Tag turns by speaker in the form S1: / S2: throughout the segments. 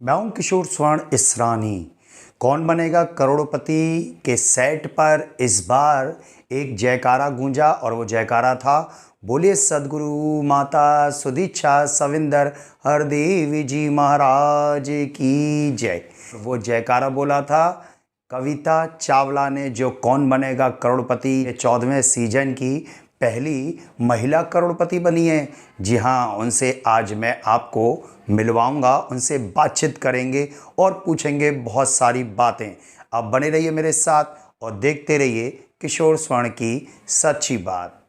S1: मैं हूं किशोर स्वर्ण इसरानी। कौन बनेगा करोड़पति के सेट पर इस बार एक जयकारा गूंजा और वो जयकारा था, बोलिए सदगुरु माता सुदीक्षा सविंदर हरदेव जी महाराज की जय। वो जयकारा बोला था कविता चावला ने, जो कौन बनेगा करोड़पति 14वें सीजन की पहली महिला करोड़पति बनी है। जी हाँ, उनसे आज मैं आपको मिलवाऊंगा, उनसे बातचीत करेंगे और पूछेंगे बहुत सारी बातें। आप बने रहिए मेरे साथ और देखते रहिए किशोर स्वर्ण की सच्ची बात।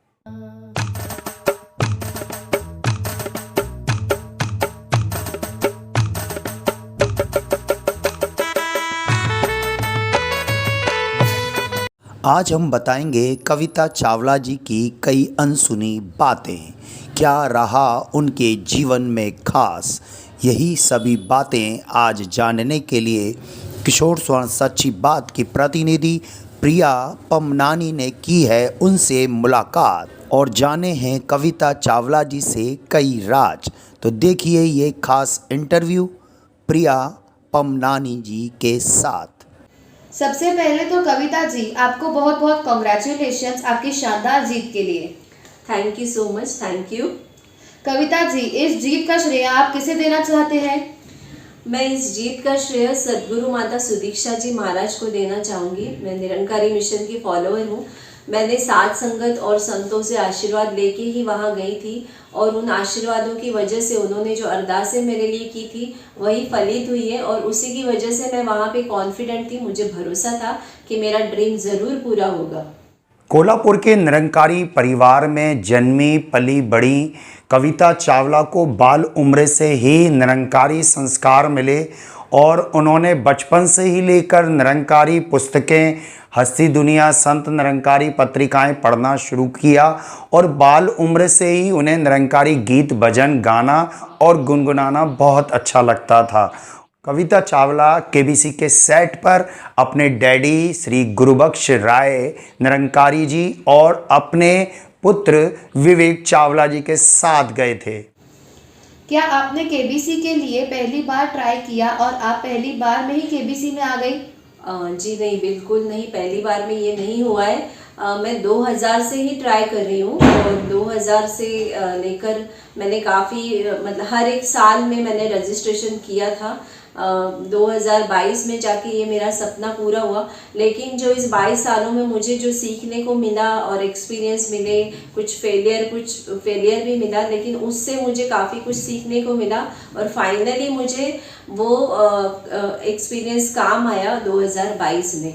S1: आज हम बताएंगे कविता चावला जी की कई अनसुनी बातें, क्या रहा उनके जीवन में खास। यही सभी बातें आज जानने के लिए किशोर स्वर्ण सच्ची बात की प्रतिनिधि प्रिया पमनानी ने की है उनसे मुलाकात और जाने हैं कविता चावला जी से कई राज। तो देखिए ये खास इंटरव्यू प्रिया पमनानी जी के साथ।
S2: सबसे पहले तो कविता जी, आपको बहुत बहुत कॉन्ग्रेचुलेशंस आपकी शानदार जीत के लिए।
S3: Thank you so much, thank you.
S2: Kavita ji, इस जीत का श्रेय आप किसे देना चाहते हैं?
S3: मैं इस जीत का श्रेय सदगुरु माता सुदीक्षा जी महाराज को देना चाहूँगी। मैं निरंकारी मिशन की फॉलोअर हूँ। मैंने साथ संगत और संतों से आशीर्वाद लेके ही वहाँ गई थी और उन आशीर्वादों की वजह से उन्होंने जो अरदासें मेरे लिए की थी वही फलित हुई है और उसी की वजह से मैं वहाँ पे कॉन्फिडेंट थी। मुझे भरोसा था कि मेरा ड्रीम ज़रूर पूरा होगा।
S1: कोल्हापुर के निरंकारी परिवार में जन्मी पली बड़ी कविता चावला को बाल उम्र से ही निरंकारी संस्कार मिले और उन्होंने बचपन से ही लेकर निरंकारी पुस्तकें, हस्ती दुनिया, संत निरंकारी पत्रिकाएं पढ़ना शुरू किया और बाल उम्र से ही उन्हें निरंकारी गीत, भजन गाना और गुनगुनाना बहुत अच्छा लगता था। कविता चावला केबीसी के सेट पर अपने डैडी श्री गुरुबख्श राय निरंकारी जी और अपने पुत्र विवेक चावला जी के साथ गए थे।
S2: क्या आपने केबीसी के लिए पहली बार ट्राई किया और आप पहली बार में ही केबीसी में आ गई?
S3: जी नहीं, बिल्कुल नहीं, पहली बार में ये नहीं हुआ है। मैं 2000 से ही ट्राई कर रही हूँ और 2000 से लेकर मैंने काफ़ी मतलब हर एक साल में मैंने रजिस्ट्रेशन किया था। 2022 में जाके ये मेरा सपना पूरा हुआ। लेकिन जो इस 22 सालों में मुझे जो सीखने को मिला और एक्सपीरियंस मिले, कुछ फेलियर भी मिला, लेकिन उससे मुझे काफ़ी कुछ सीखने को मिला और फाइनली मुझे वो एक्सपीरियंस काम आया 2022 में।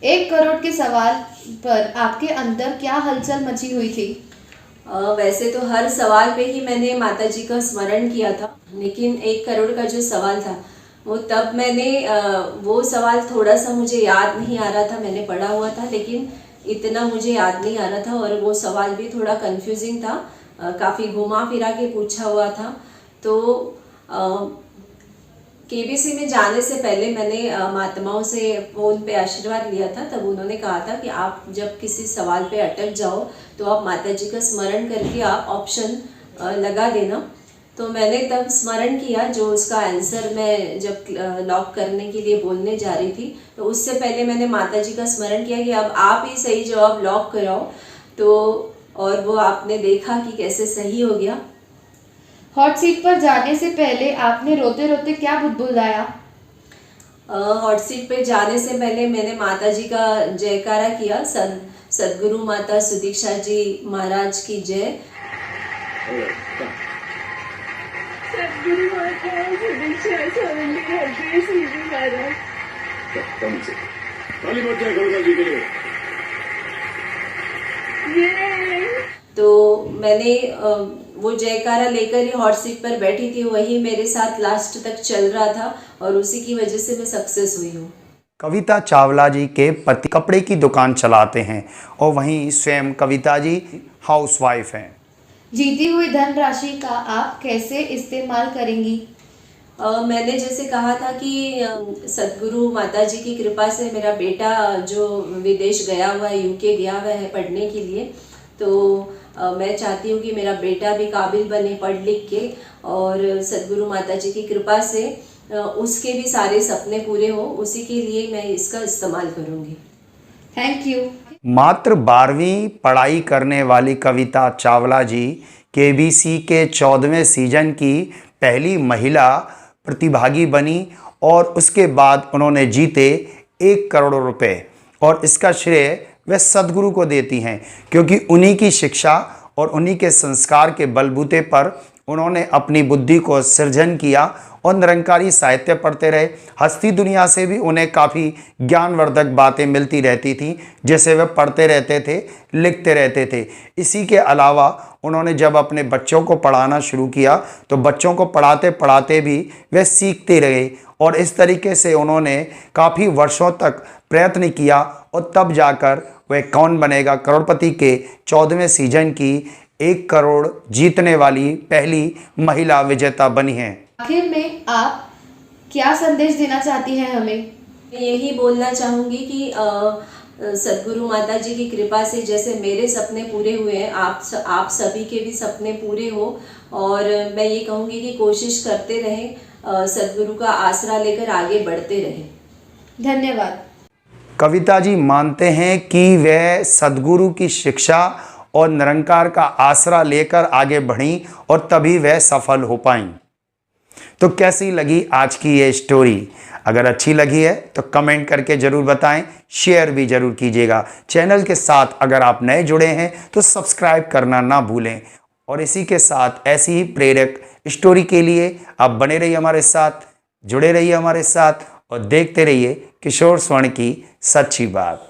S2: 1 करोड़ के सवाल पर आपके अंदर क्या हलचल मची हुई थी?
S3: वैसे तो हर सवाल पे ही मैंने माता जी का स्मरण किया था, लेकिन 1 करोड़ का जो सवाल था वो तब मैंने वो सवाल थोड़ा सा मुझे याद नहीं आ रहा था। मैंने पढ़ा हुआ था लेकिन इतना मुझे याद नहीं आ रहा था और वो सवाल भी थोड़ा कंफ्यूजिंग था, काफ़ी घुमा फिरा के पूछा हुआ था। तो केबीसी में जाने से पहले मैंने महात्माओं से फ़ोन पे आशीर्वाद लिया था। तब उन्होंने कहा था कि आप जब किसी सवाल पे अटक जाओ तो आप माता जी का स्मरण करके आप ऑप्शन लगा देना। तो मैंने तब स्मरण किया, जो उसका आंसर मैं जब लॉक करने के लिए बोलने जा रही थी तो उससे पहले मैंने माता जी का स्मरण किया कि अब आप ही सही जवाब लॉक कराओ। तो और वो आपने देखा कि कैसे सही हो गया।
S2: हॉट सीट पर जाने से पहले आपने रोते रोते क्या बुदबुदाया?
S3: हॉट सीट पे जाने से पहले मैंने माता जी का जयकारा किया, सदगुरु माता सुदीक्षा जी महाराज की जय।
S4: सदगुरु माता सुदीक्षा हरदेव जी महाराज। ताली बज जाए गौरव जी के लिए।
S3: तो मैंने वो जयकारा लेकर ही हॉट सीट पर बैठी थी, वही मेरे साथ लास्ट तक चल रहा था और उसी की वजह से मैं सक्सेस हुई हूँ।
S1: कविता चावला जी के पति कपड़े की दुकान चलाते हैं और वहीं स्वयं कविता जी हाउसवाइफ हैं।
S2: जीती हुई धनराशि का आप कैसे इस्तेमाल करेंगी?
S3: मैंने जैसे कहा था कि सदगुरु माता जी की कृपा से मेरा बेटा जो विदेश गया हुआ है, यूके गया हुआ है पढ़ने के लिए, तो मैं चाहती हूँ कि मेरा बेटा भी काबिल बने पढ़ लिख के और सदगुरु माता जी की कृपा से उसके भी सारे सपने पूरे हो, उसी के लिए मैं इसका इस्तेमाल करूँगी।
S2: Thank you.
S1: मात्र 12वीं पढ़ाई करने वाली कविता चावला जी केबीसी के 14वें सीजन की पहली महिला प्रतिभागी बनी और उसके बाद उन्होंने जीते 1 करोड़ रुपए, और इसका श्रेय वे सद्गुरु को देती हैं, क्योंकि उन्हीं की शिक्षा और उन्हीं के संस्कार के बलबूते पर उन्होंने अपनी बुद्धि को सृजन किया और निरंकारी साहित्य पढ़ते रहे। हस्ती दुनिया से भी उन्हें काफ़ी ज्ञानवर्धक बातें मिलती रहती थीं, जैसे वे पढ़ते रहते थे, लिखते रहते थे। इसी के अलावा उन्होंने जब अपने बच्चों को पढ़ाना शुरू किया तो बच्चों को पढ़ाते पढ़ाते भी वे सीखते रहे, और इस तरीके से उन्होंने काफ़ी वर्षों तक प्रयत्न किया और तब जाकर वे कौन बनेगा करोड़पति के 14वें सीजन की 1 करोड़ जीतने वाली पहली महिला विजेता बनी हैं।
S2: आखिर में आप क्या संदेश देना चाहती हैं हमें?
S3: मैं यही बोलना चाहूँगी कि सद्गुरु माता जी की कृपा से जैसे मेरे सपने पूरे हुए हैं, आप सभी के भी सपने पूरे हो। और मैं ये कहूँगी कि कोशिश करते रहें, सद्गुरु का आसरा लेकर आगे बढ़ते रहें।
S2: धन्यवाद।
S1: कविता जी मानते हैं कि वह सद्गुरु की शिक्षा और निरंकार का आसरा लेकर आगे बढ़ीं और तभी वह सफल हो पाईं। तो कैसी लगी आज की ये स्टोरी? अगर अच्छी लगी है तो कमेंट करके ज़रूर बताएं, शेयर भी ज़रूर कीजिएगा। चैनल के साथ अगर आप नए जुड़े हैं तो सब्सक्राइब करना ना भूलें, और इसी के साथ ऐसी ही प्रेरक स्टोरी के लिए आप बने रहिए हमारे साथ, जुड़े रहिए हमारे साथ और देखते रहिए किशोर स्वर्ण की सच्ची बात।